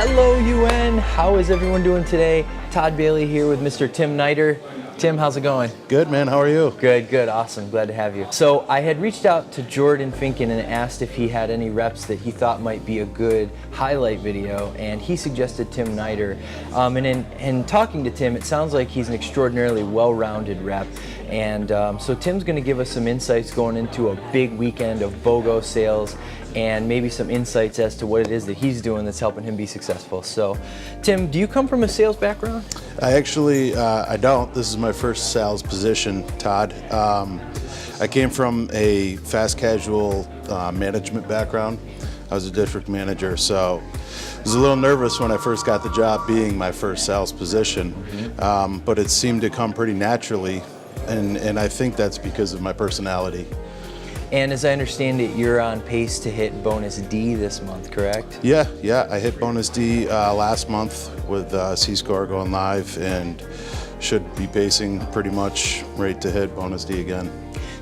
Hello UN, how is everyone doing today? Todd Bailey here with Mr. Tim NEIDER. Tim, how's it going? Good, man. How are you? Good, awesome. Glad to have you. So I had reached out to Jordan Finken and asked if he had any reps that he thought might be a good highlight video, and he suggested Tim NEIDER. And in talking to Tim, it sounds like he's an extraordinarily well-rounded rep. And so Tim's going to give us some insights going into a big weekend of BOGO sales and maybe some insights as to what it is that he's doing that's helping him be successful. So, Tim, do you come from a sales background? I actually, I don't. This is my first sales position, Todd. I came from a fast casual management background. I was a district manager, so I was a little nervous when I first got the job being my first sales position, but it seemed to come pretty naturally, and I think that's because of my personality. And as I understand it, you're on pace to hit bonus D this month, correct? Yeah, I hit bonus D last month with C-Score going live, and should be pacing pretty much right to hit bonus D again.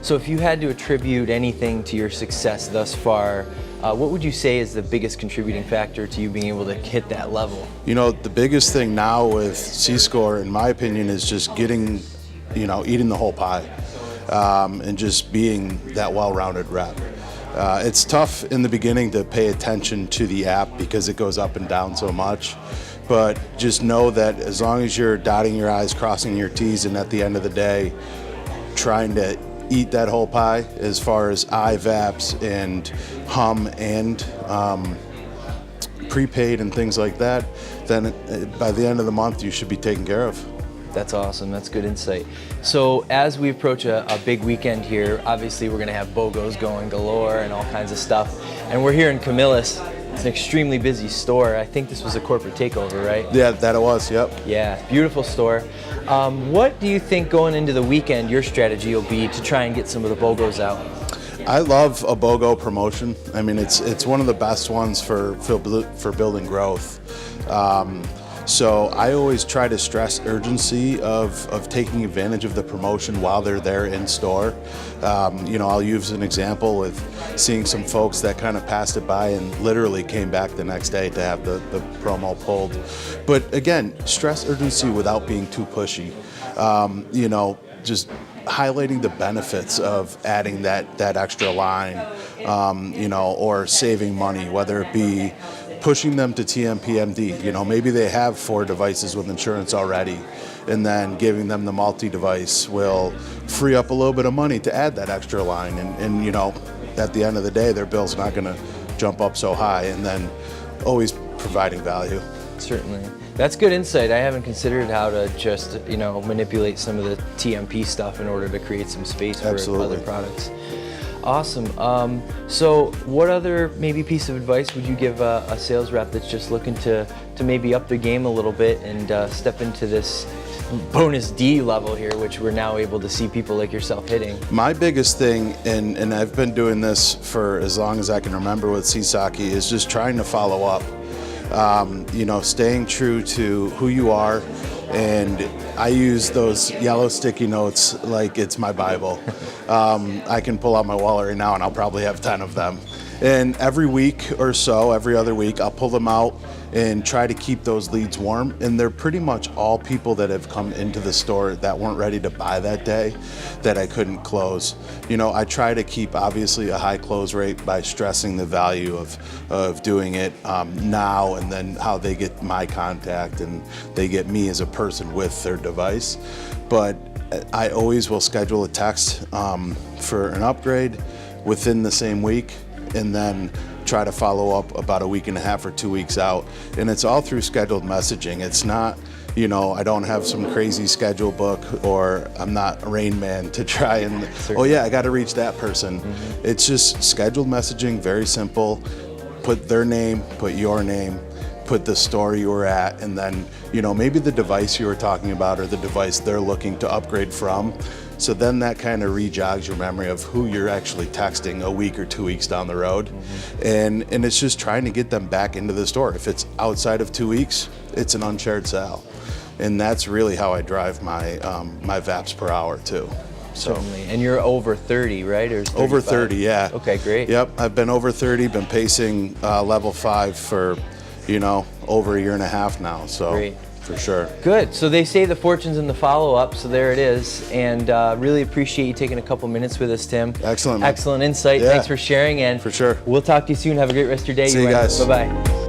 So if you had to attribute anything to your success thus far, what would you say is the biggest contributing factor to you being able to hit that level? You know, the biggest thing now with C-Score, in my opinion, is just getting, eating the whole pie. And just being that well-rounded rep. It's tough in the beginning to pay attention to the app because it goes up and down so much, but just know that as long as you're dotting your I's, crossing your T's, and at the end of the day, trying to eat that whole pie as far as IVAPs and hum and prepaid and things like that, then by the end of the month you should be taken care of. That's awesome. That's good insight. So as we approach a big weekend here, obviously we're going to have BOGOs going galore and all kinds of stuff. And we're here in Camillus. It's an extremely busy store. I think this was a corporate takeover, right? Yeah, that it was, yep. Yeah, beautiful store. What do you think going into the weekend your strategy will be to try and get some of the BOGOs out? I love a BOGO promotion. I mean, it's one of the best ones for building growth. So I always try to stress urgency of taking advantage of the promotion while they're there in store. I'll use an example with seeing some folks that kind of passed it by and literally came back the next day to have the promo pulled. But again, stress urgency without being too pushy. Just highlighting the benefits of adding that extra line, or saving money, whether it be pushing them to TMPMD. Maybe they have 4 devices with insurance already, and then giving them the multi-device will free up a little bit of money to add that extra line. And at the end of the day, their bill's not going to jump up so high, and then always providing value. Certainly. That's good insight. I haven't considered how to just, manipulate some of the TMP stuff in order to create some space for other products. Awesome. So what other maybe piece of advice would you give a sales rep that's just looking to maybe up their game a little bit and step into this bonus D level here, which we're now able to see people like yourself hitting? My biggest thing, and I've been doing this for as long as I can remember with Sisaki, is just trying to follow up. Staying true to who you are, and I use those yellow sticky notes like it's my Bible. I can pull out my wallet right now and I'll probably have 10 of them. And every week or so, every other week, I'll pull them out and try to keep those leads warm. And they're pretty much all people that have come into the store that weren't ready to buy that day that I couldn't close. I try to keep obviously a high close rate by stressing the value of doing it now, and then how they get my contact and they get me as a person with their device. But I always will schedule a text for an upgrade within the same week, and then try to follow up about a week and a half or 2 weeks out. And it's all through scheduled messaging. It's not, I don't have some crazy schedule book, or I'm not Rain Man to try and, I got to reach that person. It's just scheduled messaging, very simple. Put their name, put your name, put the store you were at, and then, maybe the device you were talking about or the device they're looking to upgrade from. So then that kind of re-jogs your memory of who you're actually texting a week or 2 weeks down the road. And it's just trying to get them back into the store. If it's outside of 2 weeks, it's an unshared sale. And that's really how I drive my my VAPs per hour too. Certainly. And you're over 30, right? Or over 30, yeah. Okay, great. Yep, I've been over 30, been pacing level 5 for you know, over a year and a half now. So Great. for sure. Good. So they say the fortune's in the follow-up, so there it is. And really appreciate you taking a couple minutes with us, Tim. Excellent, man. Excellent insight. Yeah. Thanks for sharing. And For sure. We'll talk to you soon. Have a great rest of your day. See you guys. Bye-bye.